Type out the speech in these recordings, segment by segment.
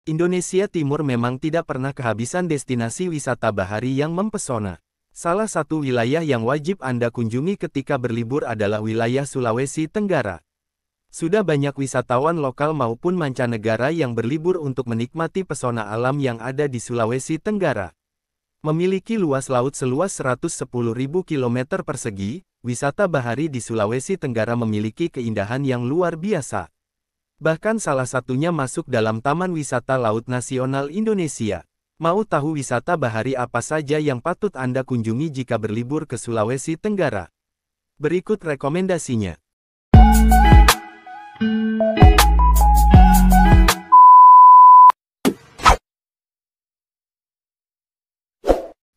Indonesia Timur memang tidak pernah kehabisan destinasi wisata bahari yang mempesona. Salah satu wilayah yang wajib Anda kunjungi ketika berlibur adalah wilayah Sulawesi Tenggara. Sudah banyak wisatawan lokal maupun mancanegara yang berlibur untuk menikmati pesona alam yang ada di Sulawesi Tenggara. Memiliki luas laut seluas 110.000 km persegi, wisata bahari di Sulawesi Tenggara memiliki keindahan yang luar biasa. Bahkan salah satunya masuk dalam Taman Wisata Laut Nasional Indonesia. Mau tahu wisata bahari apa saja yang patut Anda kunjungi jika berlibur ke Sulawesi Tenggara? Berikut rekomendasinya.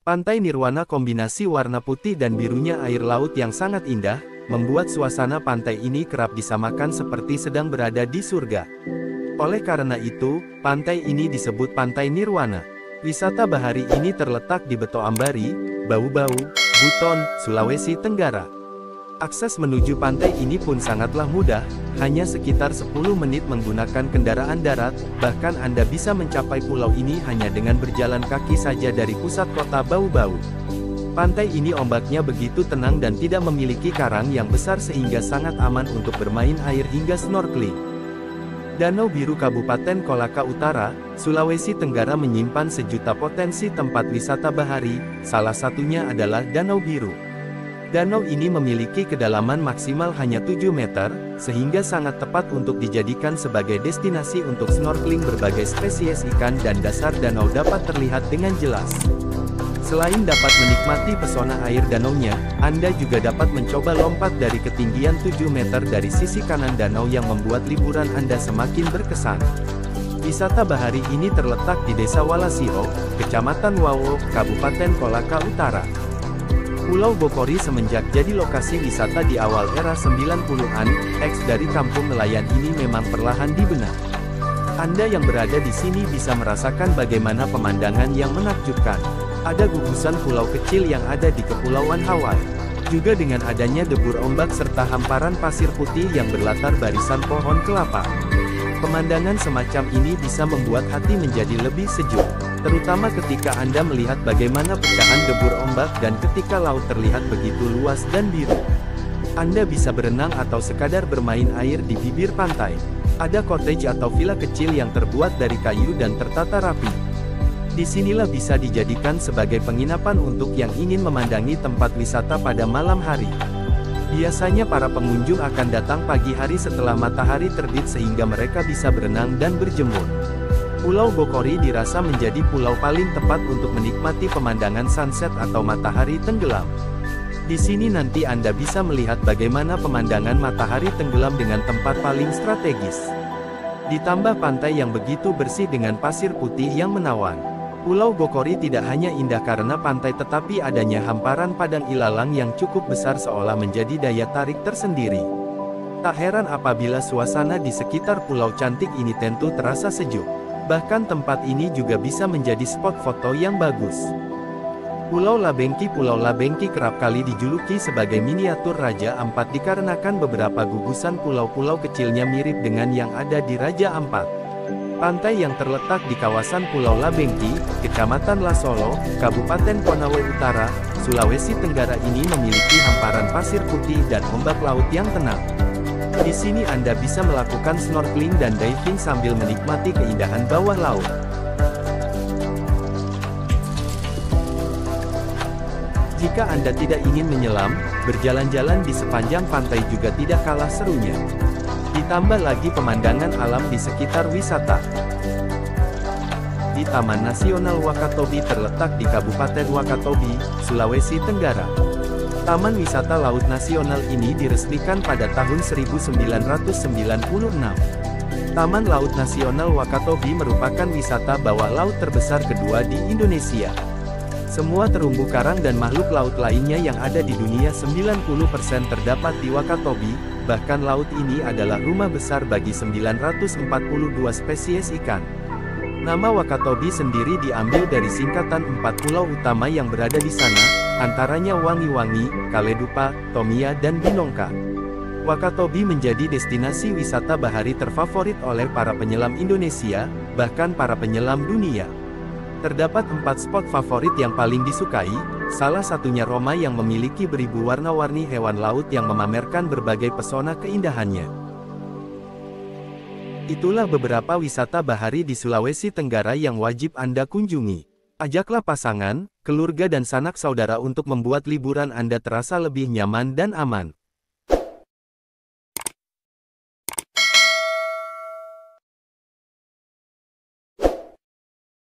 Pantai Nirwana kombinasi warna putih dan birunya air laut yang sangat indah, membuat suasana pantai ini kerap disamakan seperti sedang berada di surga. Oleh karena itu, pantai ini disebut Pantai Nirwana. Wisata bahari ini terletak di Beto Ambari, Bau-Bau, Buton, Sulawesi Tenggara. Akses menuju pantai ini pun sangatlah mudah, hanya sekitar 10 menit menggunakan kendaraan darat, bahkan Anda bisa mencapai pulau ini hanya dengan berjalan kaki saja dari pusat kota Bau-Bau. Pantai ini ombaknya begitu tenang dan tidak memiliki karang yang besar sehingga sangat aman untuk bermain air hingga snorkeling. Danau Biru Kabupaten Kolaka Utara, Sulawesi Tenggara menyimpan sejuta potensi tempat wisata bahari, salah satunya adalah Danau Biru. Danau ini memiliki kedalaman maksimal hanya 7 meter, sehingga sangat tepat untuk dijadikan sebagai destinasi untuk snorkeling berbagai spesies ikan dan dasar danau dapat terlihat dengan jelas. Selain dapat menikmati pesona air danaunya, Anda juga dapat mencoba lompat dari ketinggian 7 meter dari sisi kanan danau yang membuat liburan Anda semakin berkesan. Wisata bahari ini terletak di Desa Walasio, Kecamatan Wawo, Kabupaten Kolaka Utara. Pulau Bokori semenjak jadi lokasi wisata di awal era 90-an, dari kampung nelayan ini memang perlahan dibenahi. Anda yang berada di sini bisa merasakan bagaimana pemandangan yang menakjubkan. Ada gugusan pulau kecil yang ada di Kepulauan Hawaii. Juga dengan adanya debur ombak serta hamparan pasir putih yang berlatar barisan pohon kelapa. Pemandangan semacam ini bisa membuat hati menjadi lebih sejuk, terutama ketika Anda melihat bagaimana pecahan debur ombak dan ketika laut terlihat begitu luas dan biru. Anda bisa berenang atau sekadar bermain air di bibir pantai. Ada cottage atau villa kecil yang terbuat dari kayu dan tertata rapi. Disinilah bisa dijadikan sebagai penginapan untuk yang ingin memandangi tempat wisata pada malam hari. Biasanya para pengunjung akan datang pagi hari setelah matahari terbit sehingga mereka bisa berenang dan berjemur. Pulau Bokori dirasa menjadi pulau paling tepat untuk menikmati pemandangan sunset atau matahari tenggelam. Di sini nanti Anda bisa melihat bagaimana pemandangan matahari tenggelam dengan tempat paling strategis. Ditambah pantai yang begitu bersih dengan pasir putih yang menawan. Pulau Bokori tidak hanya indah karena pantai tetapi adanya hamparan padang ilalang yang cukup besar seolah menjadi daya tarik tersendiri. Tak heran apabila suasana di sekitar pulau cantik ini tentu terasa sejuk. Bahkan tempat ini juga bisa menjadi spot foto yang bagus. Pulau Labengki kerap kali dijuluki sebagai miniatur Raja Ampat dikarenakan beberapa gugusan pulau-pulau kecilnya mirip dengan yang ada di Raja Ampat. Pantai yang terletak di kawasan Pulau Labengki, Kecamatan Lasolo, Kabupaten Konawe Utara, Sulawesi Tenggara ini memiliki hamparan pasir putih dan ombak laut yang tenang. Di sini Anda bisa melakukan snorkeling dan diving sambil menikmati keindahan bawah laut. Jika Anda tidak ingin menyelam, berjalan-jalan di sepanjang pantai juga tidak kalah serunya. Ditambah lagi pemandangan alam di sekitar wisata. Di Taman Nasional Wakatobi terletak di Kabupaten Wakatobi, Sulawesi Tenggara. Taman Wisata Laut Nasional ini diresmikan pada tahun 1996. Taman Laut Nasional Wakatobi merupakan wisata bawah laut terbesar kedua di Indonesia. Semua terumbu karang dan makhluk laut lainnya yang ada di dunia 90% terdapat di Wakatobi. Bahkan laut ini adalah rumah besar bagi 942 spesies ikan. Nama Wakatobi sendiri diambil dari singkatan 4 pulau utama yang berada di sana, antaranya Wangi-Wangi, Kaledupa, Tomia dan Binongka. Wakatobi menjadi destinasi wisata bahari terfavorit oleh para penyelam Indonesia, bahkan para penyelam dunia. Terdapat 4 spot favorit yang paling disukai, salah satunya Roma yang memiliki beribu warna-warni hewan laut yang memamerkan berbagai pesona keindahannya. Itulah beberapa wisata bahari di Sulawesi Tenggara yang wajib Anda kunjungi. Ajaklah pasangan, keluarga dan sanak saudara untuk membuat liburan Anda terasa lebih nyaman dan aman.